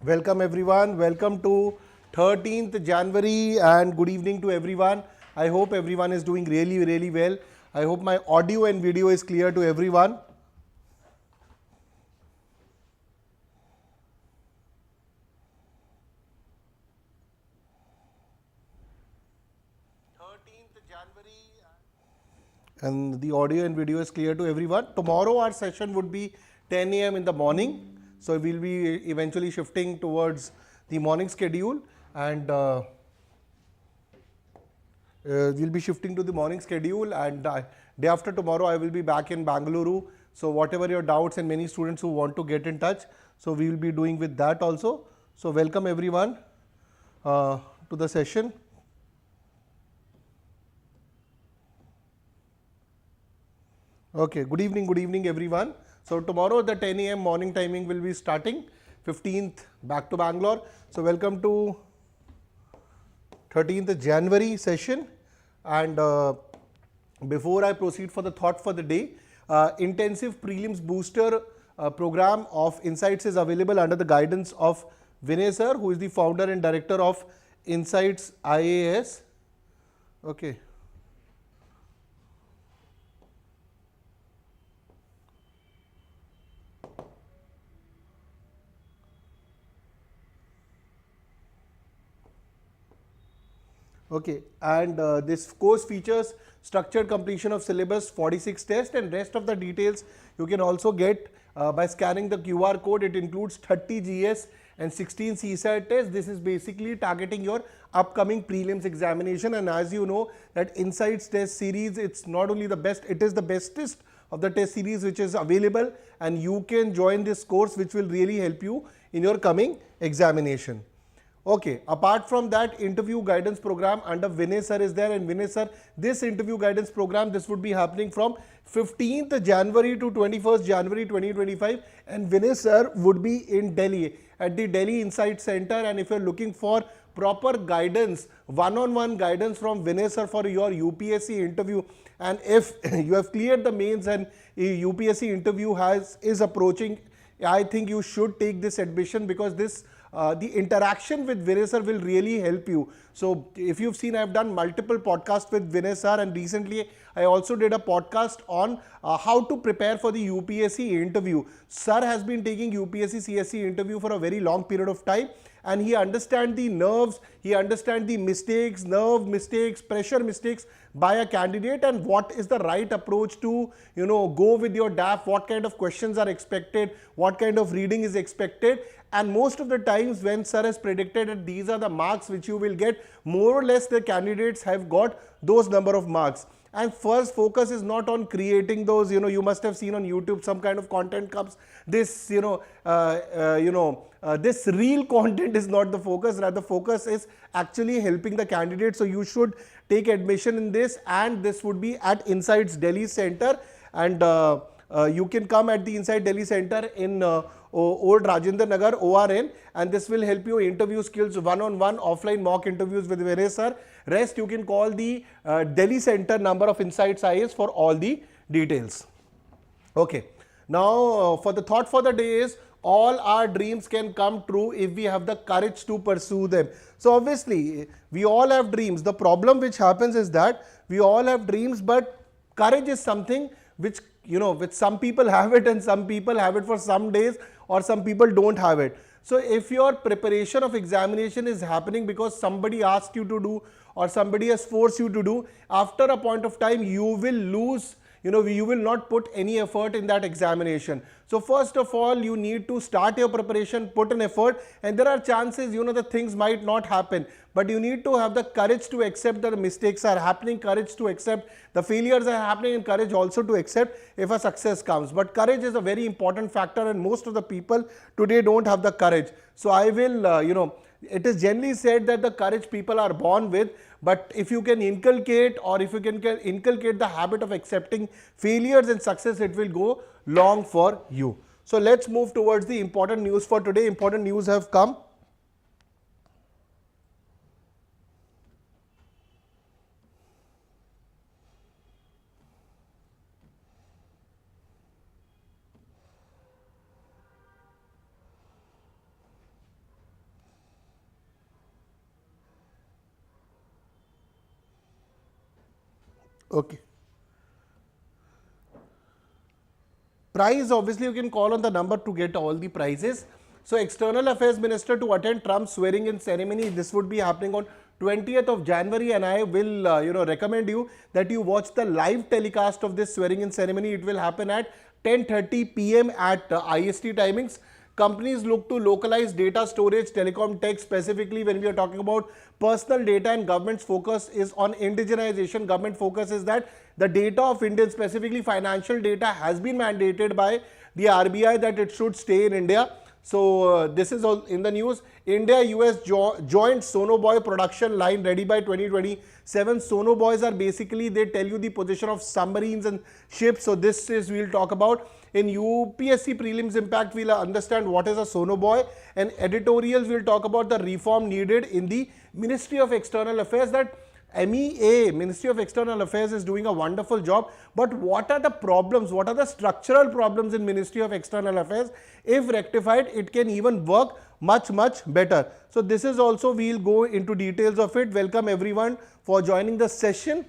Welcome everyone. Welcome to 13th January and good evening to everyone. I hope everyone is doing really well. I hope my audio and video is clear to everyone. And the audio and video is clear to everyone. Tomorrow our session would be 10 a.m. in the morning. So we'll be eventually shifting towards the morning schedule and we'll be shifting to the morning schedule and day after tomorrow I will be back in Bangalore. So whatever your doubts and many students who want to get in touch, so we will be doing with that also. So welcome everyone to the session. Okay, good evening everyone. So tomorrow the 10 a.m. morning timing will be starting 15th back to Bangalore. So welcome to 13th January session and before I proceed for the thought for the day, intensive prelims booster program of Insights is available under the guidance of Vinay sir, who is the founder and director of Insights IAS. Okay. Okay, and this course features structured completion of syllabus, 46 tests, and rest of the details you can also get by scanning the QR code. It includes 30 GS and 16 CSAT tests. This is basically targeting your upcoming prelims examination, and as you know that Insights test series, it's not only the best, it is the bestest of the test series which is available, and you can join this course which will really help you in your coming examination. Okay, apart from that, interview guidance program under Vinay sir is there, and Vinay sir, this interview guidance program, this would be happening from 15th January to 21st January 2025, and Vinay sir would be in Delhi at the Delhi Insight Center, and if you're looking for proper guidance, one-on-one guidance from Vinay sir for your UPSC interview, and if you have cleared the mains and a UPSC interview is approaching, I think you should take this admission because this the interaction with Vinay sir will really help you. So if you've seen, I've done multiple podcasts with Vinay sir, and recently I also did a podcast on how to prepare for the UPSC interview. Sir has been taking UPSC CSC interview for a very long period of time, and he understands the nerves, he understands the mistakes, nerve mistakes, pressure mistakes by a candidate, and what is the right approach to, go with your DAF, what kind of questions are expected, what kind of reading is expected. And most of the times when sir has predicted that these are the marks which you will get, more or less the candidates have got those number of marks. And first focus is not on creating those, you must have seen on YouTube some kind of content comes, this, this real content is not the focus, rather focus is actually helping the candidate. So you should take admission in this, and this would be at Insights Delhi Center, and you can come at the Insight Delhi Center in Old Rajendra Nagar, ORN, and this will help you interview skills, one-on-one offline mock interviews with Vinay sir. Rest you can call the Delhi Center number of Insights IAS for all the details. Okay, now for the thought for the day is, all our dreams can come true if we have the courage to pursue them. So obviously we all have dreams. The problem which happens is that we all have dreams, but courage is something which which some people have it and some people have it for some days, or some people don't have it. So if your preparation of examination is happening because somebody asked you to do or somebody has forced you to do, after a point of time you will lose, you will not put any effort in that examination. So first of all, you need to start your preparation, put an effort, and there are chances, the things might not happen, but you need to have the courage to accept that the mistakes are happening, courage to accept the failures are happening, and courage also to accept if a success comes. But courage is a very important factor, and most of the people today don't have the courage. So I will, it is generally said that the courage people are born with, but if you can inculcate, or if you can inculcate the habit of accepting failures and success, it will go long for you. So let's move towards the important news for today. Important news have come. Okay. Prize, obviously you can call on the number to get all the prizes. So External Affairs Minister to attend Trump's swearing in ceremony, this would be happening on 20th of January, and I will recommend you that you watch the live telecast of this swearing in ceremony. It will happen at 10:30 p.m. at IST timings. Companies look to localize data storage, telecom tech, specifically when we are talking about personal data, and government's focus is on indigenization. Government focus is that the data of Indians, specifically financial data, has been mandated by the RBI that it should stay in India. So this is all in the news. India-US joint sonobuoy production line ready by 2027. Sonobuoys are basically, they tell you the position of submarines and ships. So this is, we'll talk about. In UPSC prelims impact, we'll understand what is a sonobuoy, and editorials will talk about the reform needed in the Ministry of External Affairs. That MEA, Ministry of External Affairs, is doing a wonderful job. But what are the problems? What are the structural problems in Ministry of External Affairs? If rectified, it can even work much better. So this is also, we'll go into details of it. Welcome everyone for joining the session.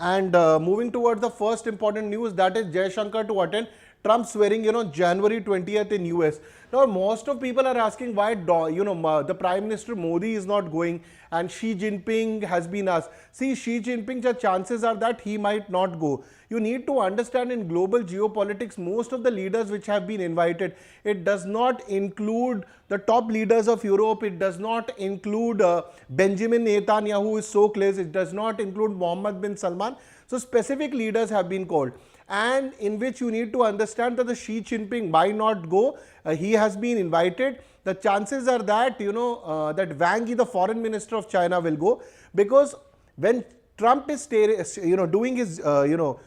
And moving towards the first important news, that is Jaishankar to attend Trump swearing January 20th in US. Now most of people are asking why the Prime Minister Modi is not going and Xi Jinping has been asked. See, Xi Jinping's chances are that he might not go. You need to understand, in global geopolitics, most of the leaders which have been invited, it does not include the top leaders of Europe, it does not include Benjamin Netanyahu, who is so close, it does not include Mohammed bin Salman. So specific leaders have been called, and in which you need to understand that the Xi Jinping might not go. He has been invited. The chances are that that Wang Yi, the foreign minister of China, will go, because when Trump is doing his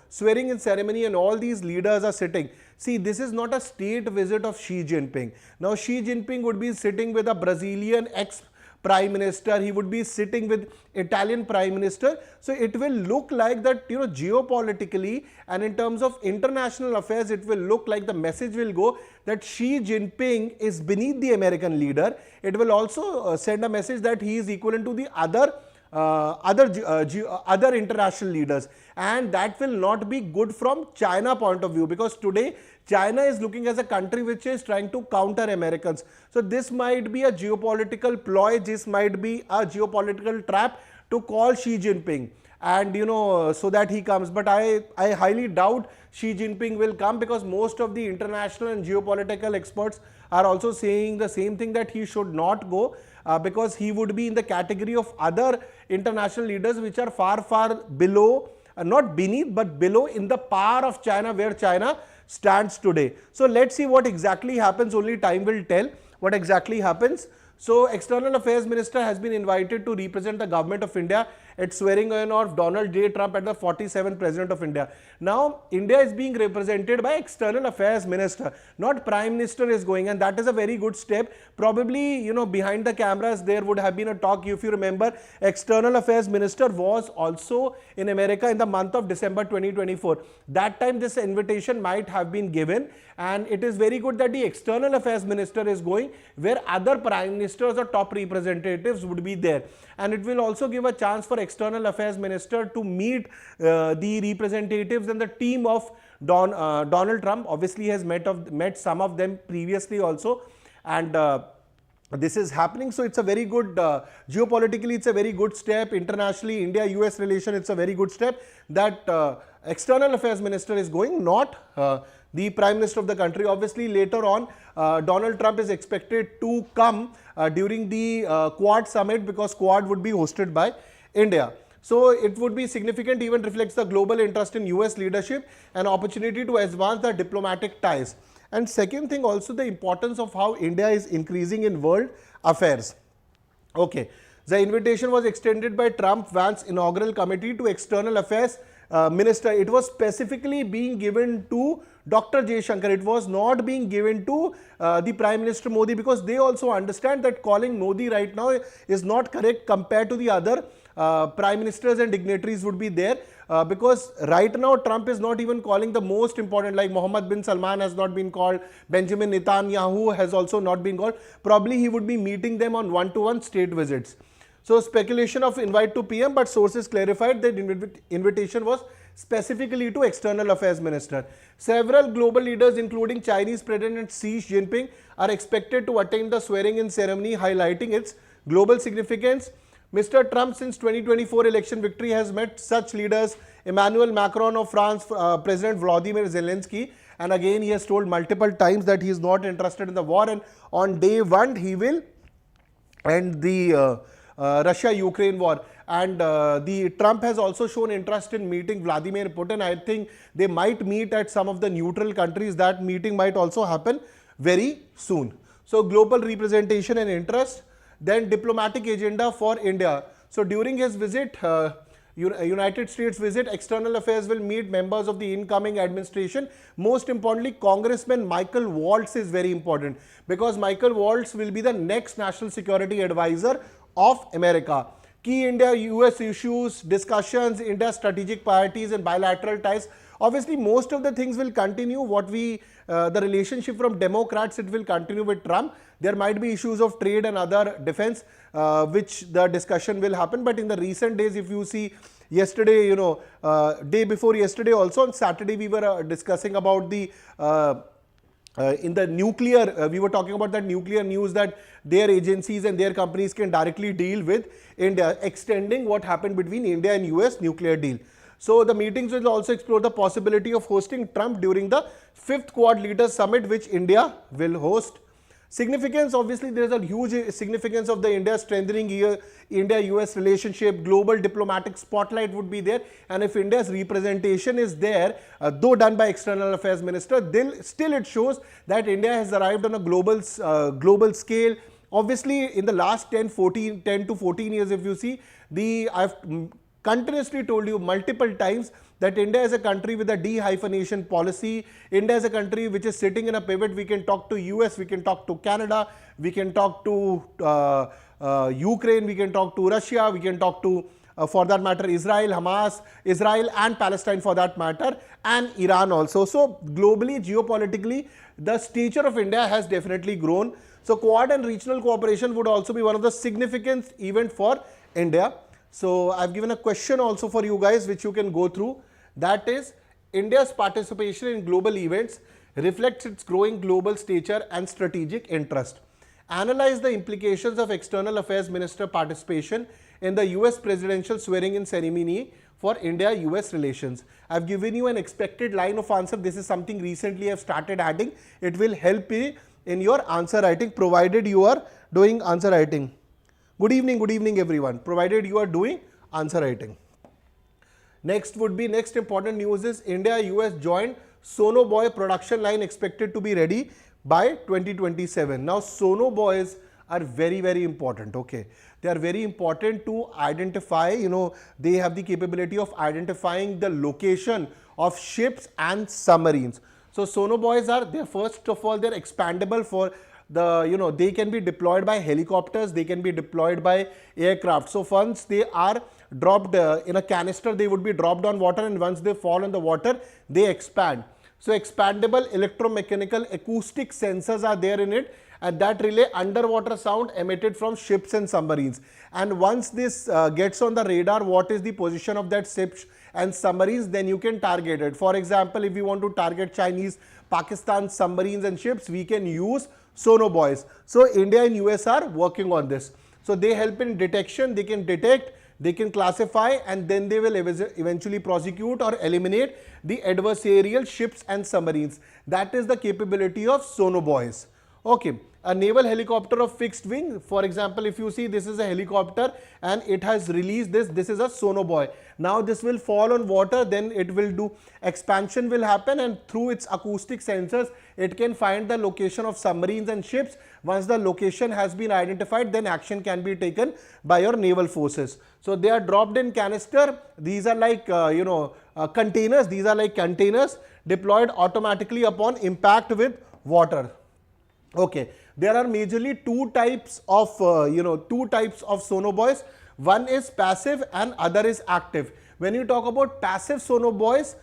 swearing in ceremony and all these leaders are sitting, see, this is not a state visit of Xi Jinping. Now Xi Jinping would be sitting with a Brazilian ex-prime minister, he would be sitting with Italian prime minister. So it will look like that geopolitically and in terms of international affairs, it will look like the message will go that Xi Jinping is beneath the American leader. It will also send a message that he is equivalent to the other international leaders, and that will not be good from China point of view, because today China is looking as a country which is trying to counter Americans. So this might be a geopolitical ploy, this might be a geopolitical trap to call Xi Jinping, and so that he comes. But I highly doubt Xi Jinping will come, because most of the international and geopolitical experts are also saying the same thing, that he should not go, because he would be in the category of other international leaders which are far below, not beneath but below in the power of China, where China stands today. So let's see what exactly happens. Only time will tell what exactly happens. So External Affairs Minister has been invited to represent the government of India at swearing in of Donald J. Trump as the 47th President of India. Now India is being represented by External Affairs Minister, not Prime Minister is going, and that is a very good step. Probably behind the cameras there would have been a talk. If you remember, External Affairs Minister was also in America in the month of December 2024. That time this invitation might have been given, and it is very good that the External Affairs Minister is going, where other Prime Ministers or top representatives would be there. And it will also give a chance for External Affairs Minister to meet the representatives and the team of Donald Trump. Obviously, he has met some of them previously also, and this is happening. So it's a very good, geopolitically it's a very good step. Internationally, India-US relation, it's a very good step that External Affairs Minister is going, not the Prime Minister of the country. Obviously, later on, Donald Trump is expected to come during the Quad summit, because Quad would be hosted by India. So it would be significant, even reflects the global interest in US leadership and opportunity to advance the diplomatic ties. And second thing, also the importance of how India is increasing in world affairs. Okay, the invitation was extended by Trump-Vance inaugural committee to External Affairs Minister. It was specifically being given to Dr. Jaishankar. It was not being given to the Prime Minister Modi, because they also understand that calling Modi right now is not correct compared to the other Prime Ministers and dignitaries would be there. Because right now Trump is not even calling the most important, like Mohammed bin Salman has not been called, Benjamin Netanyahu has also not been called. Probably he would be meeting them on one-to-one state visits. So speculation of invite to PM, but sources clarified that invitation was specifically to External Affairs Minister. Several global leaders, including Chinese President Xi Jinping, are expected to attend the swearing-in ceremony, highlighting its global significance. Mr. Trump, since 2024 election victory, has met such leaders: Emmanuel Macron of France, President Vladimir Zelensky, and again he has told multiple times that he is not interested in the war, and on day one he will end the Russia-Ukraine war. And the Trump has also shown interest in meeting Vladimir Putin. I think they might meet at some of the neutral countries. That meeting might also happen very soon. So global representation and interest. Then diplomatic agenda for India. So during his visit, United States visit, External Affairs will meet members of the incoming administration. Most importantly, Congressman Michael Waltz is very important, because Michael Waltz will be the next National Security Advisor of America. Key India-US issues, discussions, India's strategic priorities and bilateral ties. Obviously, most of the things will continue. The relationship from Democrats, it will continue with Trump. There might be issues of trade and other defense, which the discussion will happen. But in the recent days, if you see yesterday, day before yesterday also, on Saturday, we were discussing about the in the nuclear, we were talking about that nuclear news, that their agencies and their companies can directly deal with India, extending what happened between India and US nuclear deal. So the meetings will also explore the possibility of hosting Trump during the 5th Quad Leaders Summit, which India will host. Significance, obviously there is a huge significance of the India strengthening India-US relationship. Global diplomatic spotlight would be there, and if India's representation is there, though done by External Affairs Minister, still it shows that India has arrived on a global scale. Obviously in the last 10 to 14 years, if you see, I've continuously told you multiple times that India is a country with a de-hyphenation policy. India is a country which is sitting in a pivot. We can talk to US, we can talk to Canada, we can talk to Ukraine, we can talk to Russia, we can talk to, for that matter, Israel, Hamas, Israel and Palestine for that matter, and Iran also. So globally, geopolitically, the stature of India has definitely grown. So Quad and regional cooperation would also be one of the significant events for India. So I've given a question also for you guys, which you can go through. That is, India's participation in global events reflects its growing global stature and strategic interest. Analyze the implications of External Affairs Minister participation in the US presidential swearing-in ceremony for India-US relations. I've given you an expected line of answer. This is something recently I've started adding. It will help you in your answer writing, provided you are doing answer writing. Good evening everyone, provided you are doing answer writing. Next important news is India-US joint sonobuoy production line expected to be ready by 2027. Now sonobuoys are very important, okay. They are very important to identify, they have the capability of identifying the location of ships and submarines. So sonobuoys are, first of all, they're expandable for they can be deployed by helicopters, they can be deployed by aircraft. So once they are dropped in a canister, they would be dropped on water, and once they fall on the water, they expand. So expandable electromechanical acoustic sensors are there in it, and that relay underwater sound emitted from ships and submarines. And once this gets on the radar, what is the position of that ship and submarines, then you can target it. For example, if you want to target Chinese, Pakistan submarines and ships, we can use sonobuoys. So India and US are working on this. So they help in detection, they can detect, they can classify, and then they will eventually prosecute or eliminate the adversarial ships and submarines. That is the capability of sonobuoys. Okay, a naval helicopter of fixed wing, for example, if you see, this is a helicopter and it has released this is a sonobuoy. Now this will fall on water, then it will do expansion will happen, and through its acoustic sensors, it can find the location of submarines and ships. Once the location has been identified, then action can be taken by your naval forces. So they are dropped in canister. These are like, containers. These are like containers deployed automatically upon impact with water. Okay, there are majorly two types of sonobuoys. One is passive and other is active. When you talk about passive sonobuoys,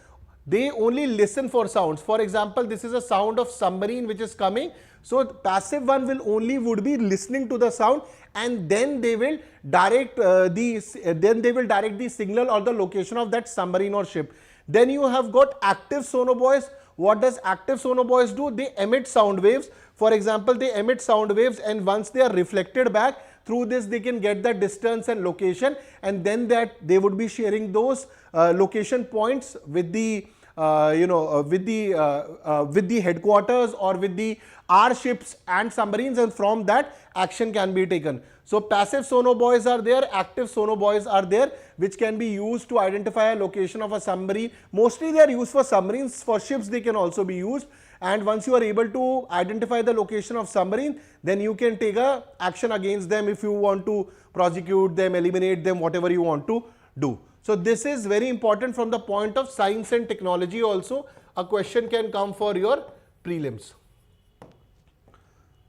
they only listen for sounds. For example, this is a sound of submarine which is coming. So passive one would be listening to the sound, and then they will direct the signal or the location of that submarine or ship. Then you have got active sonobuoys. What does active sonobuoys do? They emit sound waves. For example, they emit sound waves, and once they are reflected back, through this they can get the distance and location, and then that they would be sharing those location points with the with the headquarters or with the our ships and submarines, and from that action can be taken. So passive sonobuoys are there, active sonobuoys are there, which can be used to identify a location of a submarine. Mostly they are used for submarines. For ships they can also be used. And once you are able to identify the location of submarine, then you can take a action against them if you want to prosecute them, eliminate them, whatever you want to do. So this is very important from the point of science and technology also. A question can come for your prelims.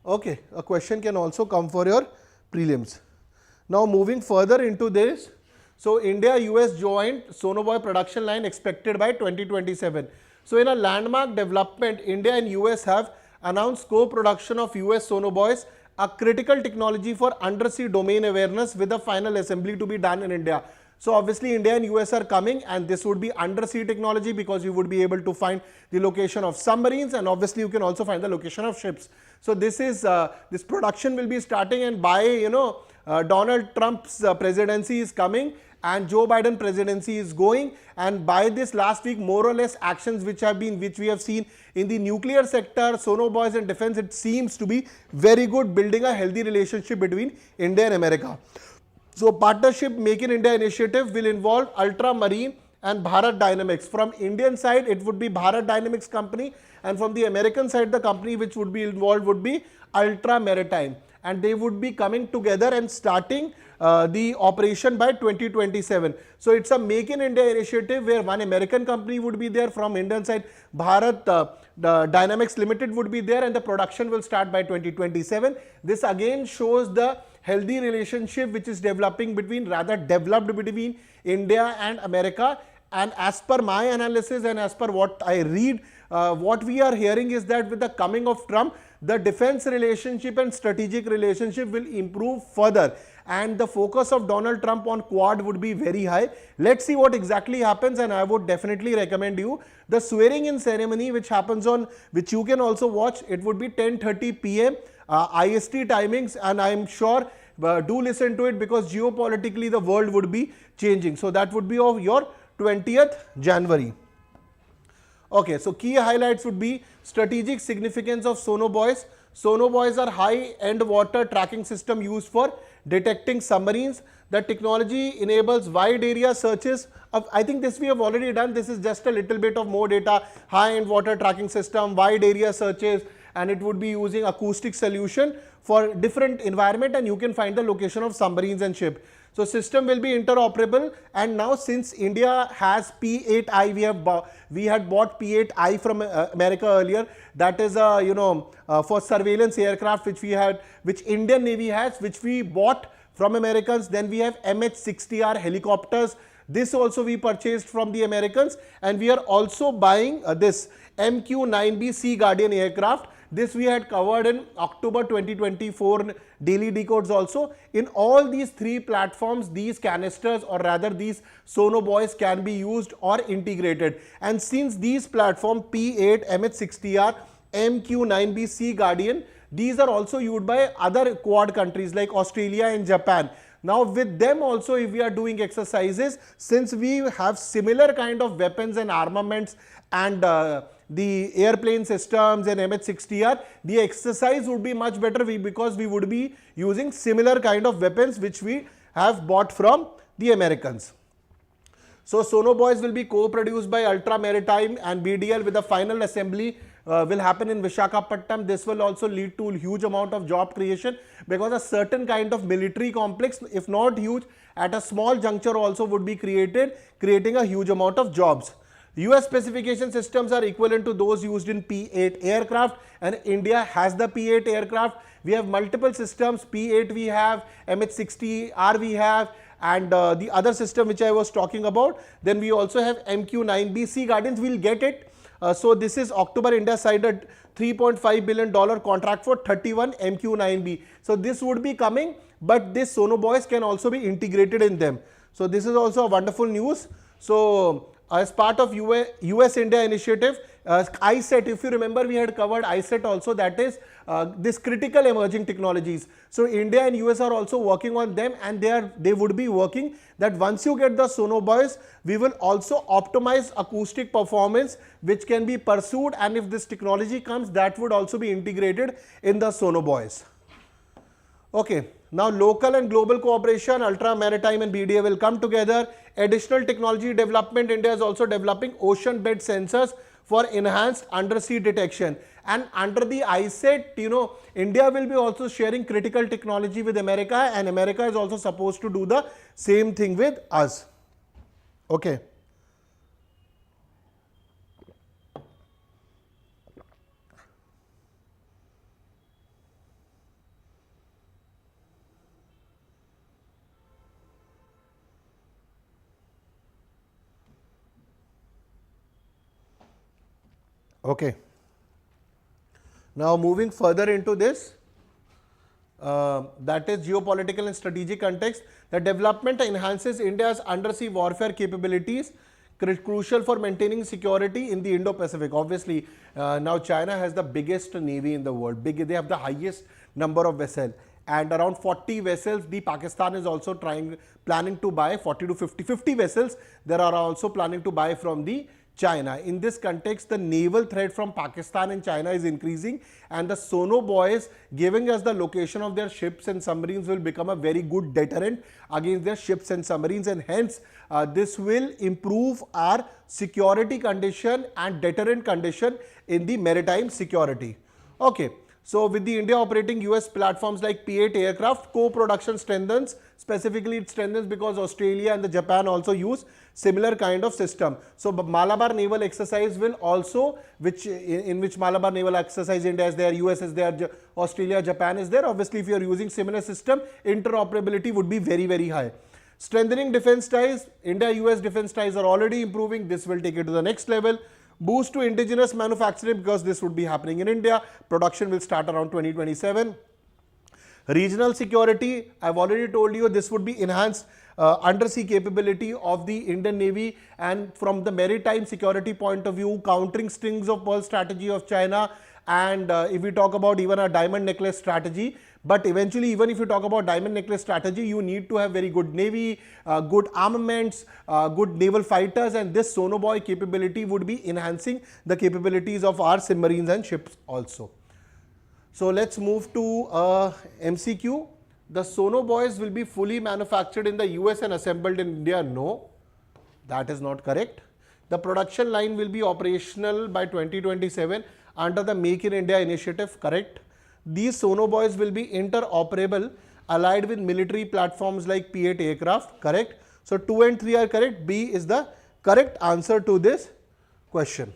Okay, a question can also come for your prelims. Now moving further into this, so India-US joint sonobuoy production line expected by 2027. So in a landmark development, India and US have announced co-production of US sonobuoys, a critical technology for undersea domain awareness, with the final assembly to be done in India. So obviously India and US are coming, and this would be undersea technology because you would be able to find the location of submarines, and obviously you can also find the location of ships. So this is this production will be starting, and by Donald Trump's presidency is coming and Joe Biden presidency is going, and by this last week more or less actions which we have seen in the nuclear sector, sonobuoys and defense, it seems to be very good, building a healthy relationship between India and America. So partnership Make in India initiative will involve Ultramarine and Bharat Dynamics. From Indian side it would be Bharat Dynamics company, and from the American side the company which would be involved would be Ultra Maritime, and they would be coming together and starting the operation by 2027. So it's a Make in India initiative where one American company would be there. From Indian side, Bharat Dynamics Limited would be there, and the production will start by 2027. This again shows the healthy relationship which is developed between India and America. And as per my analysis and as per what I read, what we are hearing is that with the coming of Trump, the defense relationship and strategic relationship will improve further, and the focus of Donald Trump on Quad would be very high. Let's see what exactly happens, and I would definitely recommend you the swearing in ceremony which happens on, which you can also watch. It would be 10:30 p.m. IST timings, and I am sure do listen to it because geopolitically the world would be changing. So that would be of your 20th January. Okay, so key highlights would be strategic significance of sonobuoys. Sonobuoys are high-end water tracking system used for detecting submarines. The technology enables wide area searches. I think this we have already done. This is just a little bit of more data. High-end water tracking system, wide area searches, and it would be using acoustic solution for different environment, and you can find the location of submarines and ship. So system will be interoperable, and now since India has P8I, we had bought P8I from America earlier. That is for surveillance aircraft which Indian Navy has, which we bought from Americans. Then we have MH-60R helicopters. This also we purchased from the Americans, and we are also buying this MQ-9B Sea Guardian aircraft. This we had covered in October 2024 Daily Decodes also. In all these three platforms, these canisters, or rather these sonobuoys, can be used or integrated. And since these platform P8, MH-60R, MQ-9B Sea Guardian, these are also used by other Quad countries like Australia and Japan. Now with them also, if we are doing exercises, since we have similar kind of weapons and armaments and the airplane systems and MH-60R, the exercise would be much better because we would be using similar kind of weapons which we have bought from the Americans. So sonobuoys will be co-produced by Ultra Maritime and BDL, with the final assembly will happen in Visakhapatnam. This will also lead to huge amount of job creation, because a certain kind of military complex, if not huge, at a small juncture also would be created, creating a huge amount of jobs. US specification systems are equivalent to those used in P8 aircraft, and India has the P8 aircraft. We have multiple systems, P8 we have, MH-60R we have, and the other system which I was talking about. Then we also have MQ9B. Sea Gardens, we'll get it. So this is October India signed a $3.5 billion contract for 31 MQ9B. So this would be coming, but this sonobuoys can also be integrated in them. So this is also a wonderful news. So as part of US-India initiative, ISET, if you remember, we had covered ISET also, that is this critical emerging technologies. So India and US are also working on them, and they would be working that once you get the sonobuoys, we will also optimize acoustic performance, which can be pursued, and if this technology comes, that would also be integrated in the sonobuoys. Okay, now local and global cooperation, ultra maritime and BDA will come together. Additional technology development, India is also developing ocean bed sensors for enhanced undersea detection. And under the ISET, India will be also sharing critical technology with America, and America is also supposed to do the same thing with us. Okay. Okay. Now moving further into this, that is geopolitical and strategic context. The development enhances India's undersea warfare capabilities, crucial for maintaining security in the Indo-Pacific. Obviously, now China has the biggest navy in the world. They have the highest number of vessels, and around 40 vessels. The Pakistan is also planning to buy 40 to 50 vessels. There are also planning to buy from the China. In this context, the naval threat from Pakistan and China is increasing, and the sonobuoys giving us the location of their ships and submarines will become a very good deterrent against their ships and submarines, and hence this will improve our security condition and deterrent condition in the maritime security. Okay. So with the India operating US platforms like P-8 aircraft, co-production strengthens. Specifically, it strengthens because Australia and the Japan also use similar kind of system. So Malabar naval exercise will also, in which Malabar naval exercise, India is there, US is there, Australia, Japan is there. Obviously, if you are using similar system, interoperability would be very, very high. Strengthening defense ties, India-US defense ties are already improving. This will take it to the next level. Boost to indigenous manufacturing, because this would be happening in India. Production will start around 2027. Regional security, I've already told you, this would be enhanced undersea capability of the Indian Navy, and from the maritime security point of view, countering strings of pearl strategy of China, and if we talk about even a diamond necklace strategy. But eventually, even if you talk about diamond necklace strategy, you need to have very good navy, good armaments, good naval fighters, and this sonobuoy capability would be enhancing the capabilities of our submarines and ships also. So let's move to MCQ. The sonobuoys will be fully manufactured in the US and assembled in India. No, that is not correct. The production line will be operational by 2027 under the Make in India initiative. Correct. These sonobuoys will be interoperable, allied with military platforms like P-8 aircraft. Correct. So 2 and 3 are correct. B is the correct answer to this question.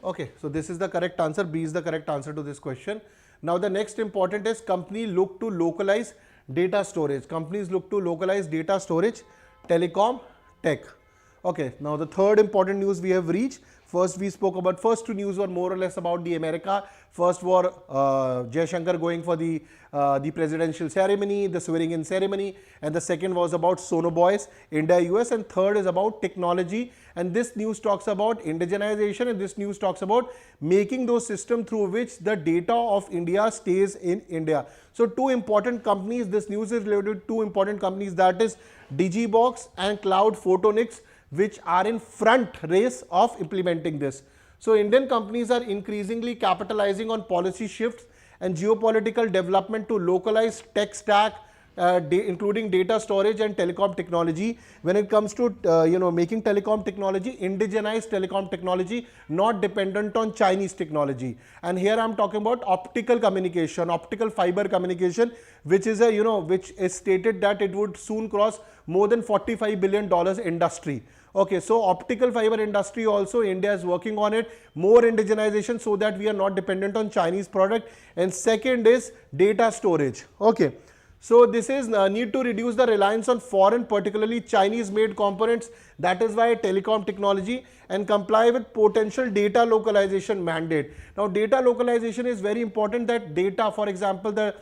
Okay, so this is the correct answer. B is the correct answer to this question. Now the next important is company look to localize data storage. Companies look to localize data storage, telecom, tech. Okay, now the third important news we have reached. First we spoke about, first two news were more or less about the America. First were Jaishankar going for the presidential ceremony, the swearing in ceremony, and the second was about sonobuoys, India, US, and third is about technology. And this news talks about indigenization, and this news talks about making those systems through which the data of India stays in India. So two important companies, this news is related to two important companies, that is Digibox and Cloud Photonics, which are in front race of implementing this. So Indian companies are increasingly capitalizing on policy shifts and geopolitical development to localize tech stack, including data storage and telecom technology. When it comes to making telecom technology, indigenized telecom technology, not dependent on Chinese technology. And here I am talking about optical communication, optical fiber communication, which is which is stated that it would soon cross more than $45 billion industry. Okay, so optical fiber industry also, India is working on it, more indigenization so that we are not dependent on Chinese product. And second is data storage. Okay, So this is need to reduce the reliance on foreign, particularly Chinese made components. That is why telecom technology, and comply with potential data localization mandate. Now data localization is very important, that data, for example,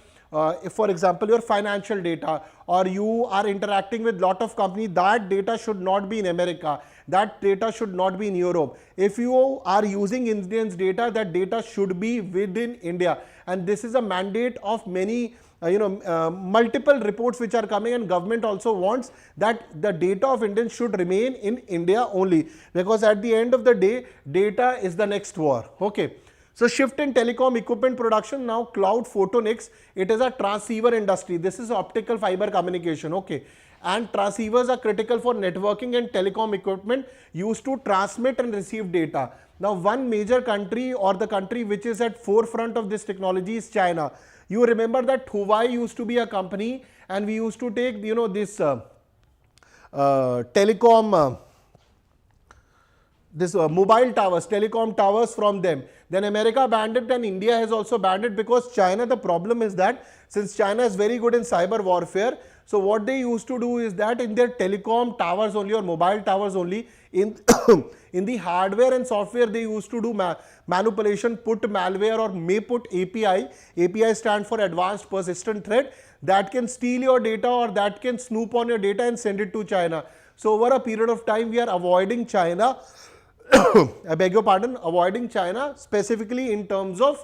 if for example your financial data, or you are interacting with lot of companies, that data should not be in America, that data should not be in Europe. If you are using Indians data, that data should be within India, and this is a mandate of many multiple reports which are coming, and government also wants that the data of Indians should remain in India only, because at the end of the day, data is the next war. Okay. So shift in telecom equipment production, now cloud photonics, it is a transceiver industry. This is optical fiber communication, okay. And transceivers are critical for networking and telecom equipment used to transmit and receive data. Now one major country, or the country which is at forefront of this technology, is China. You remember that Huawei used to be a company, and we used to take this telecom mobile towers, telecom towers from them. Then America banned it, and India has also banned it, because China, the problem is that since China is very good in cyber warfare, so what they used to do is that in their telecom towers only, or mobile towers only, in in the hardware and software, they used to do manipulation, put malware, or may put API. API stands for Advanced Persistent Threat, that can steal your data, or that can snoop on your data and send it to China. So over a period of time, we are avoiding China. I beg your pardon, avoiding China specifically in terms of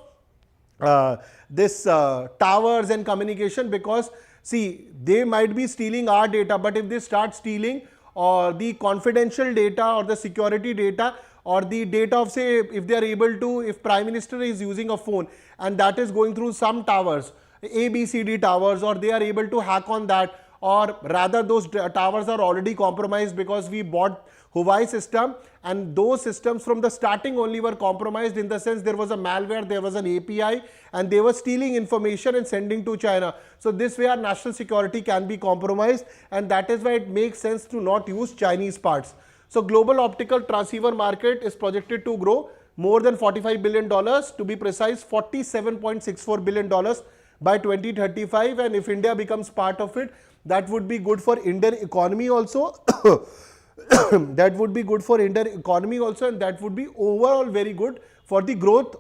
this towers and communication, because see, they might be stealing our data, but if they start stealing the confidential data, or the security data, or the data of, say, if they are able to, if Prime Minister is using a phone and that is going through some towers, ABCD towers, or they are able to hack on that, or rather those towers are already compromised, because we bought Huawei system, and those systems from the starting only were compromised, in the sense there was a malware, there was an API, and they were stealing information and sending to China. So this way our national security can be compromised, and that is why it makes sense to not use Chinese parts. So global optical transceiver market is projected to grow more than $45 billion, to be precise $47.64 billion by 2035, and if India becomes part of it, that would be good for Indian economy also. That would be good for Indian economy also, and that would be overall very good for the growth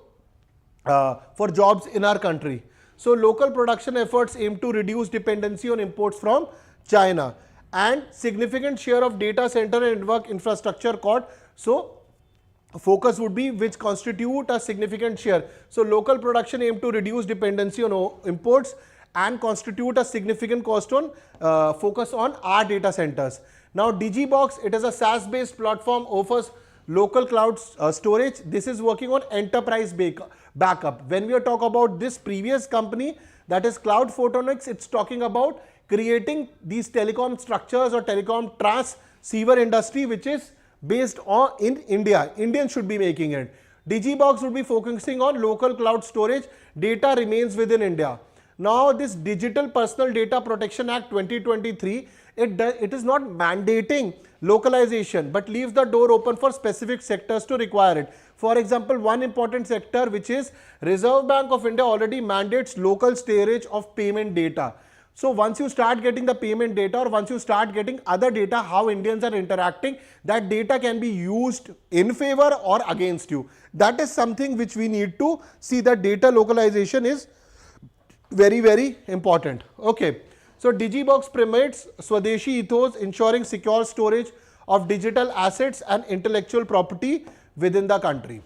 for jobs in our country. So local production efforts aim to reduce dependency on imports from China, and significant share of data center and network infrastructure caught. So focus would be which constitute a significant share. So local production aim to reduce dependency on imports and constitute a significant cost on focus on our data centers. Now Digibox, it is a SaaS based platform, offers local cloud storage. This is working on enterprise backup. When we talk about this previous company, that is Cloud Photonics, it's talking about creating these telecom structures or telecom transceiver industry, which is based on in India. Indians should be making it. Digibox would be focusing on local cloud storage. Data remains within India. Now this Digital Personal Data Protection Act 2023, it is not mandating localization, but leaves the door open for specific sectors to require it. For example, one important sector, which is Reserve Bank of India, already mandates local storage of payment data. So once you start getting the payment data, or once you start getting other data, how Indians are interacting, that data can be used in favor or against you. That is something which we need to see, that data localization is very, very important. Okay. So Digibox promotes Swadeshi ethos, ensuring secure storage of digital assets and intellectual property within the country.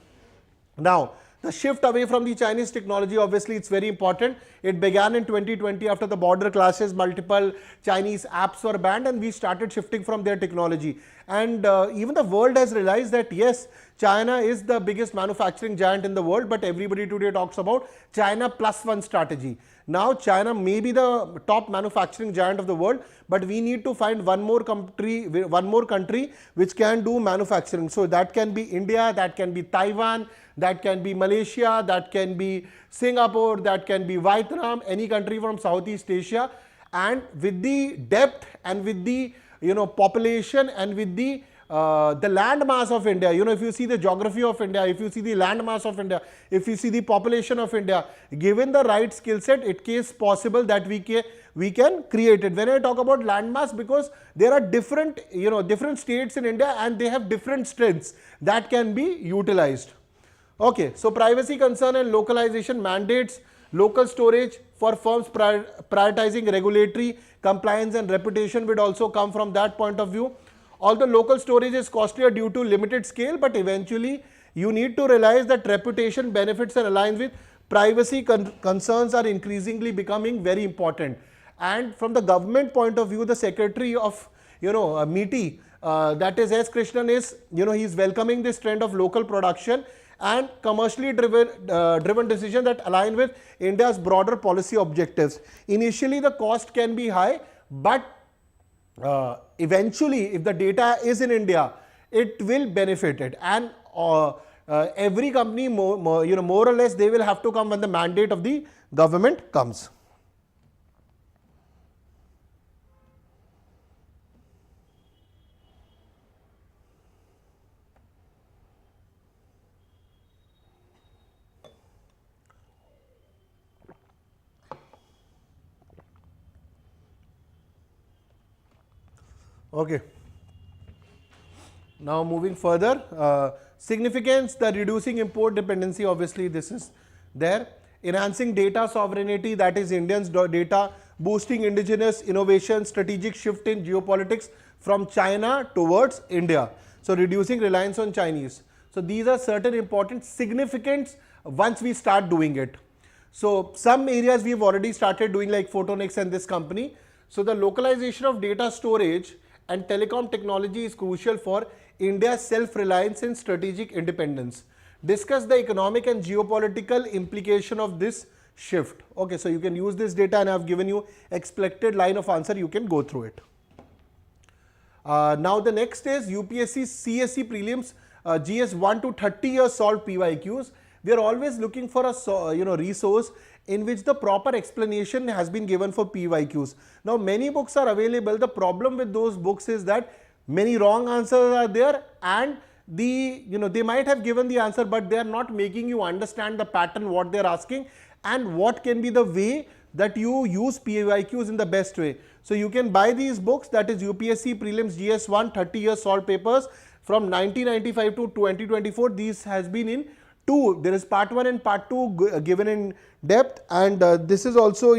Now, the shift away from the Chinese technology, obviously it's very important. It began in 2020 after the border clashes, multiple Chinese apps were banned, and we started shifting from their technology. And even the world has realized that yes, China is the biggest manufacturing giant in the world, but everybody today talks about China +1 strategy. Now China may be the top manufacturing giant of the world, but we need to find one more country which can do manufacturing. So that can be India, that can be Taiwan, that can be Malaysia, that can be Singapore, that can be Vietnam, any country from Southeast Asia. And with the depth and with the population and with the the land mass of India, if you see the geography of India, if you see the land mass of India, if you see the population of India, given the right skill set, it is possible that we can create it. When I talk about land mass, because there are different, different states in India and they have different strengths that can be utilized. Okay, so privacy concern and localization mandates, local storage for firms prioritizing regulatory compliance and reputation would also come from that point of view. Although local storage is costlier due to limited scale, but eventually you need to realize that reputation benefits and aligns with privacy concerns are increasingly becoming very important. And from the government point of view, the secretary of MITI, that is S. Krishnan, is he is welcoming this trend of local production and commercially driven decision that align with India's broader policy objectives. Initially, the cost can be high, but eventually, if the data is in India, it will benefit it, and every company more or less they will have to come when the mandate of the government comes. Okay. Now moving further, significance, the reducing import dependency, obviously this is there. Enhancing data sovereignty, that is Indians' data, boosting indigenous innovation, strategic shift in geopolitics from China towards India. So reducing reliance on Chinese. So these are certain important significance once we start doing it. So some areas we've already started doing, like Photonics and this company. So the localization of data storage and telecom technology is crucial for India's self-reliance and strategic independence. Discuss the economic and geopolitical implication of this shift. Okay, so you can use this data and I have given you expected line of answer, you can go through it. Now the next is UPSC CSE prelims GS 1 to 30 years solved PYQs. We are always looking for a resource in which the proper explanation has been given for PYQs. Now many books are available. The problem with those books is that many wrong answers are there, and they might have given the answer, but they are not making you understand the pattern, what they are asking, and what can be the way that you use PYQs in the best way. So you can buy these books, that is UPSC Prelims GS1 30 years solved papers from 1995 to 2024. These has been in two. There is part 1 and part 2 given in depth, and this is also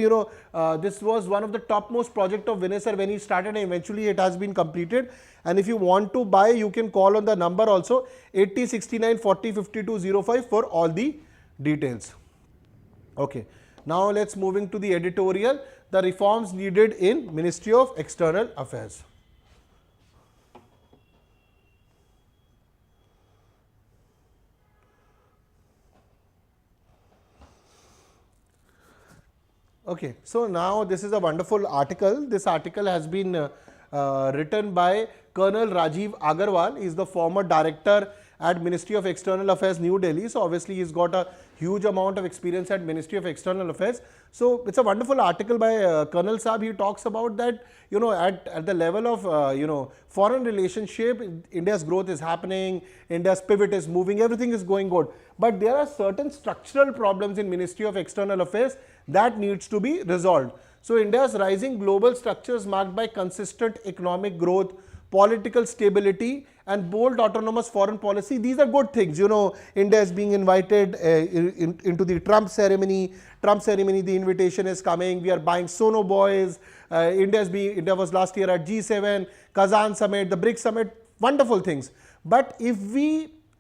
this was one of the topmost project of Vinay sir when he started, and eventually it has been completed. And if you want to buy, you can call on the number also 80 69 40 52 05 for all the details. Okay, now let's moving to the editorial, the reforms needed in Ministry of External Affairs. Okay, so now this is a wonderful article. This article has been written by Colonel Rajiv Agarwal. He is the former director at Ministry of External Affairs, New Delhi. So obviously he's got a huge amount of experience at Ministry of External Affairs. So it's a wonderful article by Colonel Saab. He talks about that, at the level of, foreign relationship, India's growth is happening, India's pivot is moving, everything is going good. But there are certain structural problems in Ministry of External Affairs that needs to be resolved. So India's rising global structures marked by consistent economic growth, political stability and bold autonomous foreign policy, these are good things. India is being invited into the Trump ceremony. The invitation is coming. We are buying sonobuoys. India was last year at G7, Kazan summit, the BRICS summit, wonderful things. But if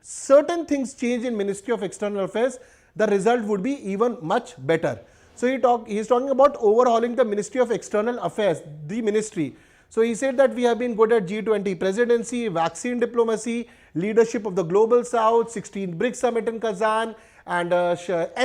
certain things change in Ministry of External Affairs, the result would be even much better. So he is talking about overhauling the Ministry of External Affairs, the ministry. So he said that we have been good at G20 presidency, vaccine diplomacy, leadership of the global south, 16th BRICS summit in Kazan, and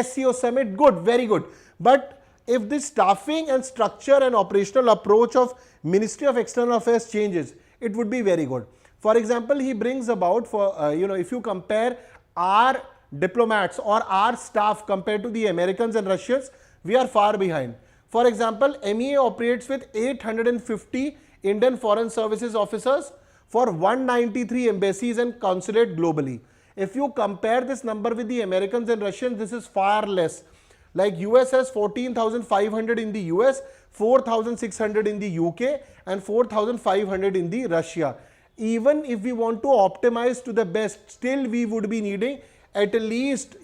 SCO summit, good, very good. But if the staffing and structure and operational approach of Ministry of External Affairs changes, it would be very good. For example, he brings about, if you compare our diplomats or our staff compared to the Americans and Russians, we are far behind. For example, MEA operates with 850 Indian Foreign Services officers. for 193 embassies and consulate globally. If you compare this number with the Americans and Russians, this is far less. Like US has 14,500 in the US, 4,600 in the UK and 4,500 in the Russia. Even if we want to optimize to the best, still we would be needing at least,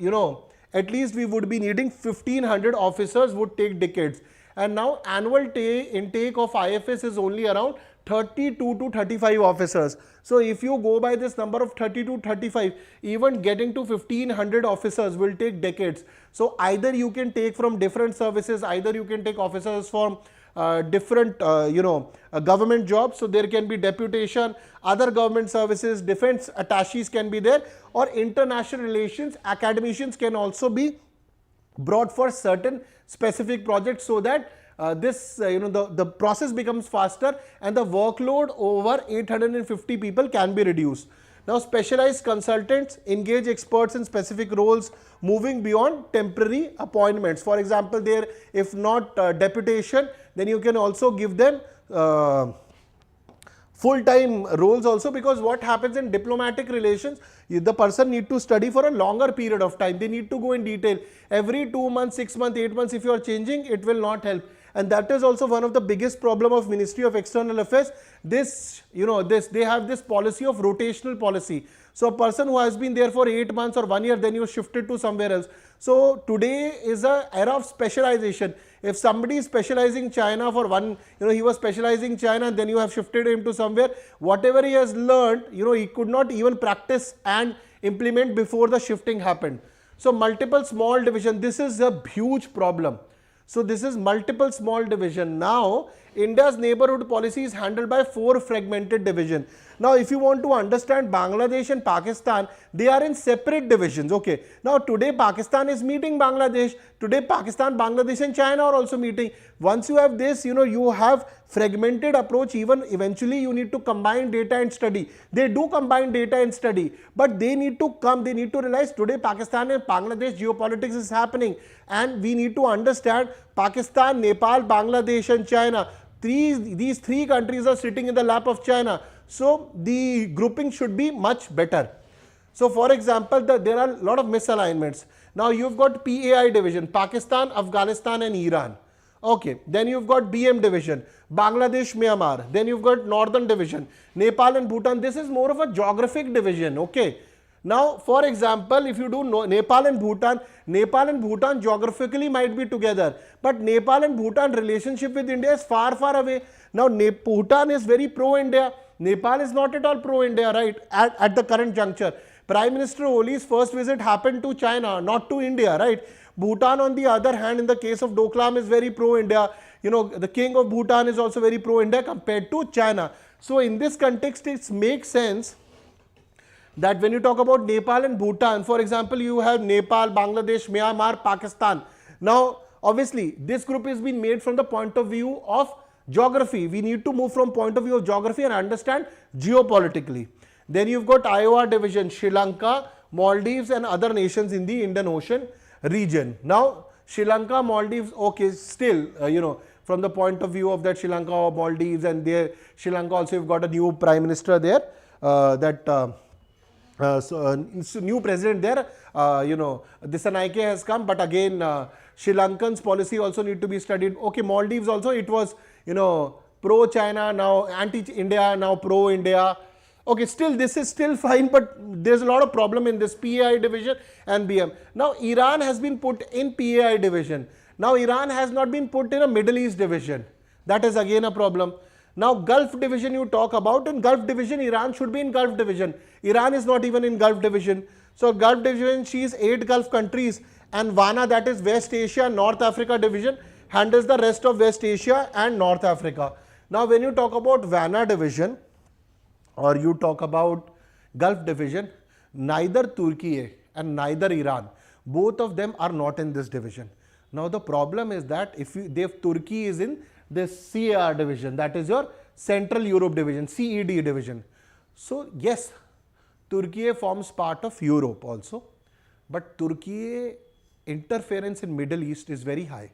at least we would be needing 1,500 officers would take decades. And now annual intake of IFS is only around 32 to 35 officers. So if you go by this number of 30 to 35, even getting to 1,500 officers will take decades. So either you can take from different services, either you can take officers from different government jobs, so there can be deputation, other government services, defense attaches can be there, or international relations academicians can also be brought for certain specific projects, so that the process becomes faster and the workload over 850 people can be reduced. Now specialized consultants engage experts in specific roles, moving beyond temporary appointments. For example, there if not deputation, then you can also give them full-time roles also, because what happens in diplomatic relations, the person need to study for a longer period of time. They need to go in detail. Every 2 months, 6 months, 8 months, if you are changing, it will not help. And that is also one of the biggest problem of Ministry of External Affairs. They have this policy of rotational policy. So a person who has been there for 8 months or 1 year, then you shifted to somewhere else. So today is an era of specialization. If somebody is specializing China for he was specializing China and then you have shifted him to somewhere, whatever he has learned, he could not even practice and implement before the shifting happened. So multiple small division, this is a huge problem. So this is multiple small division. Now India's neighborhood policy is handled by 4 fragmented division. Now if you want to understand Bangladesh and Pakistan, they are in separate divisions. Okay. Now today Pakistan is meeting Bangladesh. Today Pakistan, Bangladesh and China are also meeting. Once you have this, you have fragmented approach. Even eventually you need to combine data and study. They do combine data and study, but they need to realize today Pakistan and Bangladesh geopolitics is happening, and we need to understand Pakistan, Nepal, Bangladesh and China. These three countries are sitting in the lap of China. So the grouping should be much better. So for example, there are a lot of misalignments. Now you've got PAI division, Pakistan, Afghanistan and Iran. Okay, then you've got BM division, Bangladesh, Myanmar. Then you've got Northern division, Nepal and Bhutan. This is more of a geographic division. Okay. Now, for example, if you do Nepal and Bhutan geographically might be together, but Nepal and Bhutan relationship with India is far, far away. Now, Bhutan is very pro-India. Nepal is not at all pro-India, right, at the current juncture. Prime Minister Oli's first visit happened to China, not to India, right. Bhutan, on the other hand, in the case of Doklam, is very pro-India. The king of Bhutan is also very pro-India compared to China. So, in this context, it makes sense that when you talk about Nepal and Bhutan, for example, you have Nepal, Bangladesh, Myanmar, Pakistan. Now, obviously, this group is being made from the point of view of geography. We need to move from point of view of geography and understand geopolitically. Then you've got Iowa division, Sri Lanka, Maldives and other nations in the Indian Ocean region. Now, Sri Lanka, Maldives, okay, still, from the point of view of that Sri Lanka or Maldives, and there, Sri Lanka also, you've got a new prime minister there, new president there, Dissanayake has come, but again, Sri Lankan's policy also need to be studied. Okay, Maldives also, it was, pro-China, now anti-India, now pro-India. Okay, still this is still fine, but there's a lot of problem in this PAI division and BM. Now, Iran has been put in PAI division. Now, Iran has not been put in a Middle East division. That is again a problem. Now, Gulf division you talk about, in Gulf division, Iran should be in Gulf division. Iran is not even in Gulf division. So, Gulf division sees 8 Gulf countries, and WANA, that is West Asia, North Africa division, handles the rest of West Asia and North Africa. Now, when you talk about WANA division or you talk about Gulf division, neither Turkey and neither Iran, both of them are not in this division. Now, the problem is that if Turkey is in this CAR division, that is your Central Europe division, CED division. So, yes, Turkey forms part of Europe also, but Turkey interference in Middle East is very high.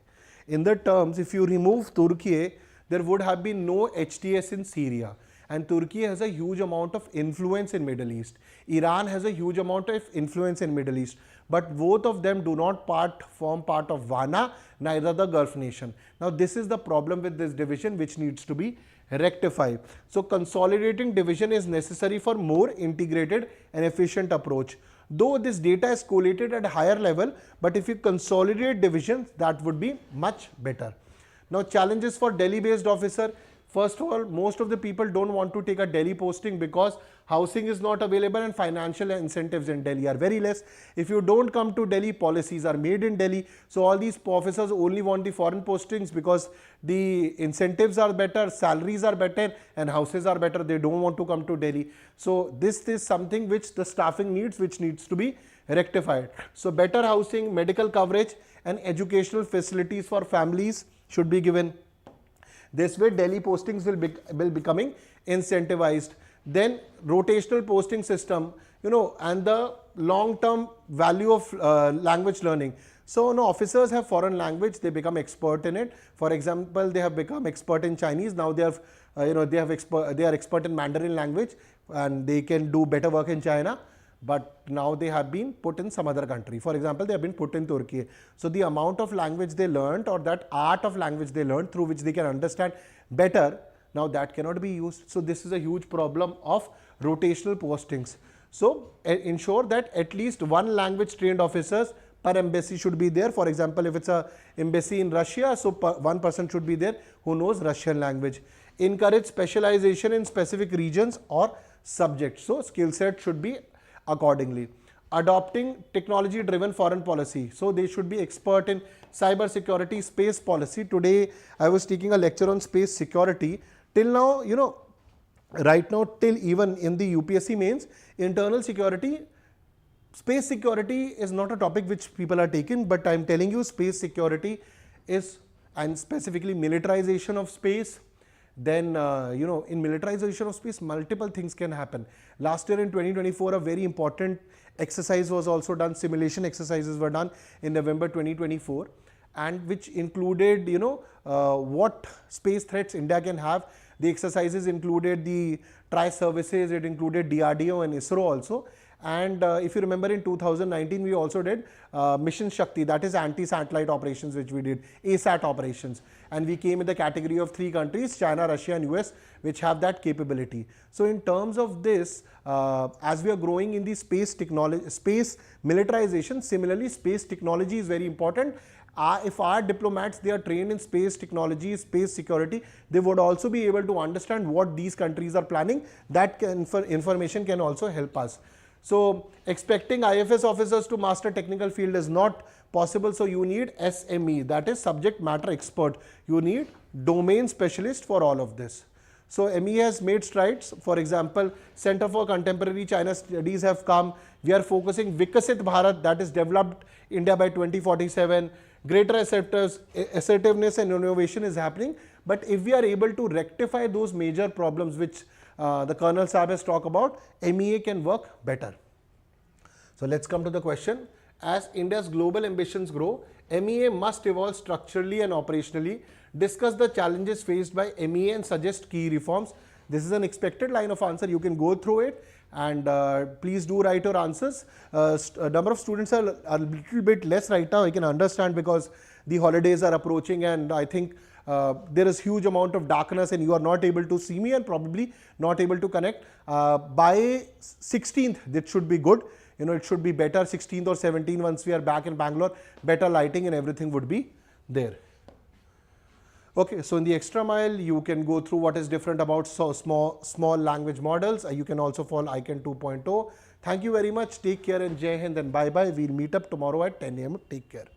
In the terms, if you remove Turkey, there would have been no HTS in Syria. and Turkey has a huge amount of influence in Middle East. Iran has a huge amount of influence in Middle East, but both of them do not form part of WANA, neither the Gulf nation. Now this is the problem with this division which needs to be rectified. So consolidating division is necessary for more integrated and efficient approach. Though this data is collated at a higher level, but if you consolidate divisions, that would be much better. Now challenges for Delhi based officer. First of all, most of the people don't want to take a Delhi posting because housing is not available and financial incentives in Delhi are very less. If you don't come to Delhi, policies are made in Delhi. So all these officers only want the foreign postings because the incentives are better, salaries are better and houses are better. They don't want to come to Delhi. So this is something which the staffing needs, which needs to be rectified. So better housing, medical coverage and educational facilities for families should be given. This way Delhi postings will becoming incentivized. Then rotational posting system, and the long-term value of language learning. So officers have foreign language, they become expert in it. For example, they have become expert in Chinese. Now they are expert in Mandarin language and they can do better work in China. But now they have been put in some other country. For example, they have been put in Turkey. So the amount of language they learned, or that art of language they learned through which they can understand better, now that cannot be used. So this is a huge problem of rotational postings. So ensure that at least one language trained officers per embassy should be there. For example, if it's a embassy in Russia, so one person should be there who knows Russian language. Encourage specialization in specific regions or subjects. So skill set should be accordingly. Adopting technology driven foreign policy. So they should be expert in cyber security, space policy. Today I was taking a lecture on space security. Till now, right now, till even in the UPSC mains, internal security, space security is not a topic which people are taking, but I am telling you space security is, and specifically militarization of space. Then in militarization of space, multiple things can happen. Last year in 2024, a very important exercise was also done. Simulation exercises were done in November 2024, and which included what space threats India can have. The exercises included the tri-services, it included DRDO and ISRO also. And if you remember, in 2019 we also did Mission Shakti, that is anti-satellite operations, which we did, ASAT operations, and we came in the category of 3 countries, China, Russia and US, which have that capability. So in terms of this, as we are growing in the space technology, space militarization, similarly space technology is very important. If our diplomats, they are trained in space technology, space security, they would also be able to understand what these countries are planning. That information can also help us. So expecting IFS officers to master technical field is not possible. So you need SME, that is subject matter expert. You need domain specialist for all of this. So ME has made strides. For example, Center for Contemporary China Studies have come. We are focusing Vikasit Bharat, that is developed India by 2047. Greater assertiveness and innovation is happening. But if we are able to rectify those major problems which the Colonel Saab has talked about, MEA can work better. So let's come to the question. As India's global ambitions grow, MEA must evolve structurally and operationally. Discuss the challenges faced by MEA and suggest key reforms. This is an expected line of answer. You can go through it and please do write your answers. Number of students are a little bit less right now. I can understand because the holidays are approaching, and I think there is huge amount of darkness and you are not able to see me and probably not able to connect. By 16th, it should be good. It should be better 16th or 17th once we are back in Bangalore. Better lighting and everything would be there. Okay, so in the extra mile, you can go through what is different about small language models. You can also follow ICANN 2.0. Thank you very much. Take care and Jai Hind and bye-bye. We'll meet up tomorrow at 10 a.m. Take care.